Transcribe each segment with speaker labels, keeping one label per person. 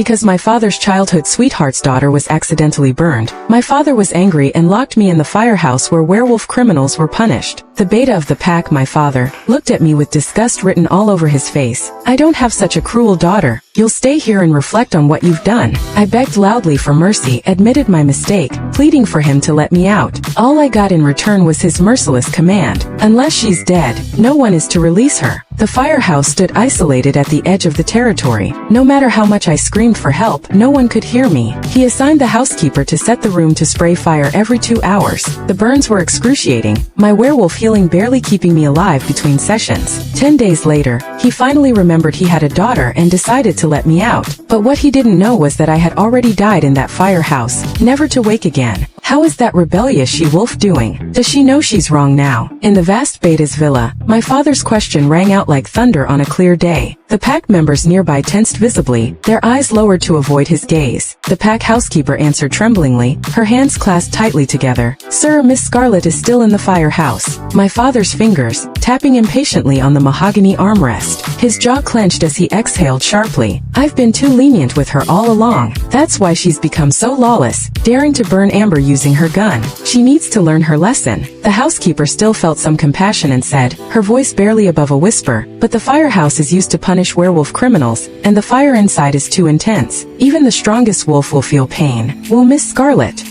Speaker 1: because my father's childhood sweetheart's daughter was accidentally burned. My father was angry and locked me in the firehouse where werewolf criminals were punished. The beta of the pack, my father, looked at me with disgust written all over his face. I don't have such a cruel daughter. You'll stay here and reflect on what you've done. I begged loudly for mercy, admitted my mistake, pleading for him to let me out. All I got in return was his merciless command. Unless she's dead, no one is to release her. The firehouse stood isolated at the edge of the territory. No matter how much I screamed for help, no one could hear me. He assigned the housekeeper to set the room to spray fire every 2 hours. The burns were excruciating, my werewolf healing barely keeping me alive between sessions. 10 days later, he finally remembered he had a daughter and decided to let me out. But what he didn't know was that I had already died in that firehouse, never to wake again. How is that rebellious she-wolf doing? Does she know she's wrong now? In the vast beta's villa, my father's question rang out like thunder on a clear day. The pack members nearby tensed visibly, their eyes lowered to avoid his gaze. The pack housekeeper answered tremblingly, her hands clasped tightly together. Sir, Miss Scarlet is still in the firehouse. My father's fingers, tapping impatiently on the mahogany armrest. His jaw clenched as he exhaled sharply. I've been too lenient with her all along. That's why she's become so lawless, daring to burn Amber using her gun. She needs to learn her lesson. The housekeeper still felt some compassion and said, her voice barely above a whisper, but the firehouse is used to punish werewolf criminals, and the fire inside is too intense. Even the strongest wolf will feel pain. Will Miss Scarlet?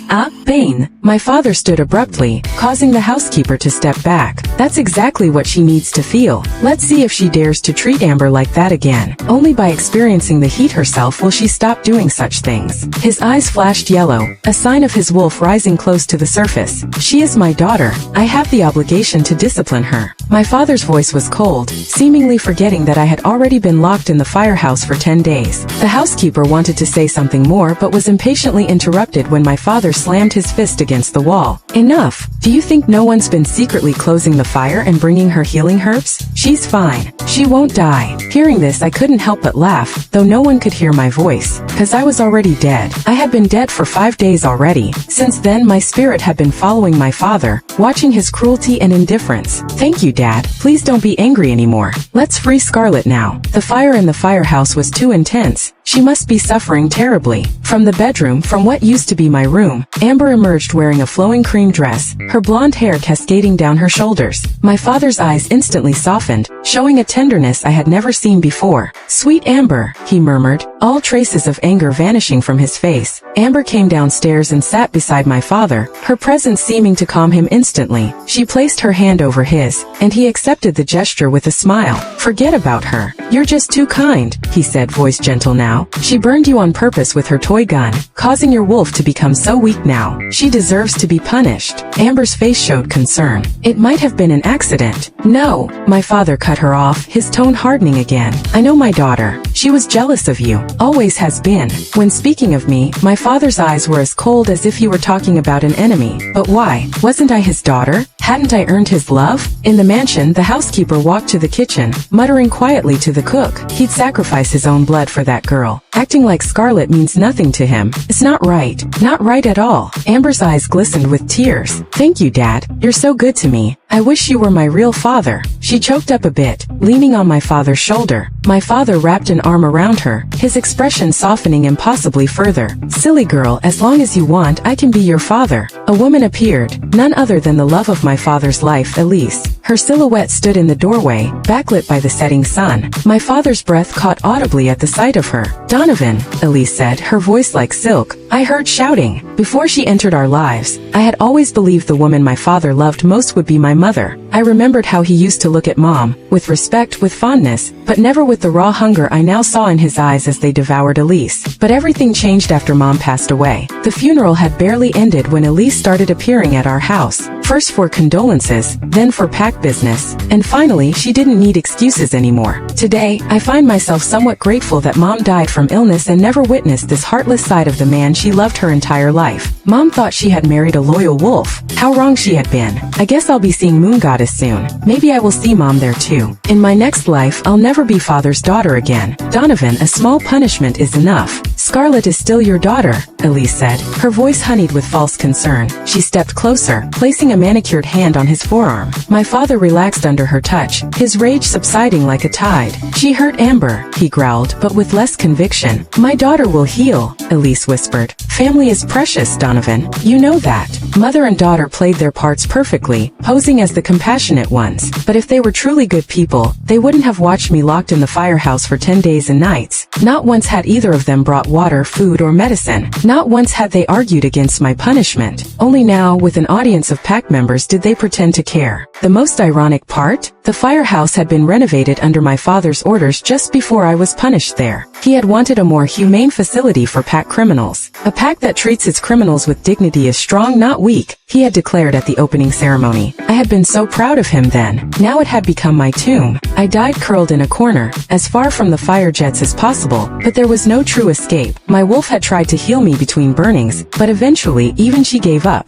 Speaker 1: Pain. My father stood abruptly, causing the housekeeper to step back. That's exactly what she needs to feel. Let's see if she dares to treat Amber like that again. Only by experiencing the heat herself will she stop doing such things. His eyes flashed yellow, a sign of his wolf rising close to the surface. She is my daughter. I have the obligation to discipline her. My father's voice was cold, seemingly forgetting that I had already been locked in the firehouse for 10 days. The housekeeper wanted to say something more but was impatiently interrupted when my father slammed his fist against the wall. Enough! Do you think no one's been secretly closing the fire and bringing her healing herbs? She's fine. She won't die. Hearing this, I couldn't help but laugh, though no one could hear my voice, cause I was already dead. I had been dead for 5 days already. Since then, my spirit had been following my father, watching his cruelty and indifference. Thank you, Dad. Please don't be angry anymore. Let's free Scarlet now. The fire in the firehouse was too intense. She must be suffering terribly. From the bedroom, from what used to be my room, Amber emerged wearing a flowing cream dress, her blonde hair cascading down her shoulders. My father's eyes instantly softened, showing a tenderness I had never seen before. Sweet Amber, he murmured, all traces of anger vanishing from his face. Amber came downstairs and sat beside my father, her presence seeming to calm him instantly. She placed her hand over his, and he accepted the gesture with a smile. Forget about her. You're just too kind, he said, voice gentle now. She burned you on purpose with her toy gun, causing your wolf to become so weak now. She deserves to be punished. Amber's face showed concern. It might have been an accident. No, my father cut her off, his tone hardening again. I know my daughter. She was jealous of you. Always has been. When speaking of me, my father's eyes were as cold as if he were talking about an enemy. But why? Wasn't I his daughter? Hadn't I earned his love? In the mansion, the housekeeper walked to the kitchen, muttering quietly to the cook. He'd sacrifice his own blood for that girl. Acting like Scarlet means nothing to him. It's not right. Not right at all. Amber's eyes glistened with tears. Thank you, Dad. You're so good to me. I wish you were my real father. She choked up a bit, leaning on my father's shoulder. My father wrapped an arm around her, his expression softening impossibly further. Silly girl, as long as you want, I can be your father. A woman appeared, none other than the love of my father's life, Elise. Her silhouette stood in the doorway, backlit by the setting sun. My father's breath caught audibly at the sight of her. Donovan, Elise said, her voice like silk. I heard shouting. Before she entered our lives, I had always believed the woman my father loved most would be my mother. I remembered how he used to look at Mom, with respect, with fondness, but never with the raw hunger I now saw in his eyes as they devoured Elise. But everything changed after Mom passed away. The funeral had barely ended when Elise started appearing at our house. First for condolences, then for pack business, and finally she didn't need excuses anymore. Today, I find myself somewhat grateful that Mom died from illness and never witnessed this heartless side of the man she loved her entire life. Mom thought she had married a loyal wolf. How wrong she had been. I guess I'll be seeing Moon Goddess soon. Maybe I will see Mom there too. In my next life, I'll never be father's daughter again. Donovan, a small punishment is enough. Scarlet is still your daughter. Elise said, her voice honeyed with false concern. She stepped closer, placing a manicured hand on his forearm. My father relaxed under her touch, his rage subsiding like a tide. She hurt Amber, he growled, but with less conviction. My daughter will heal, Elise whispered. Family is precious, Donovan. You know that. Mother and daughter played their parts perfectly, posing as the compassionate ones. But if they were truly good people, they wouldn't have watched me locked in the firehouse for 10 days and nights. Not once had either of them brought water, food, or medicine. Not once had they argued against my punishment. Only now, with an audience of pack members, did they pretend to care. The most ironic part? The firehouse had been renovated under my father's orders just before I was punished there. He had wanted a more humane facility for pack criminals. A pack that treats its criminals with dignity is strong, not weak, he had declared at the opening ceremony. I had been so proud of him then. Now it had become my tomb. I died curled in a corner, as far from the fire jets as possible, but there was no true escape. My wolf had tried to heal me between burnings, but eventually even she gave up.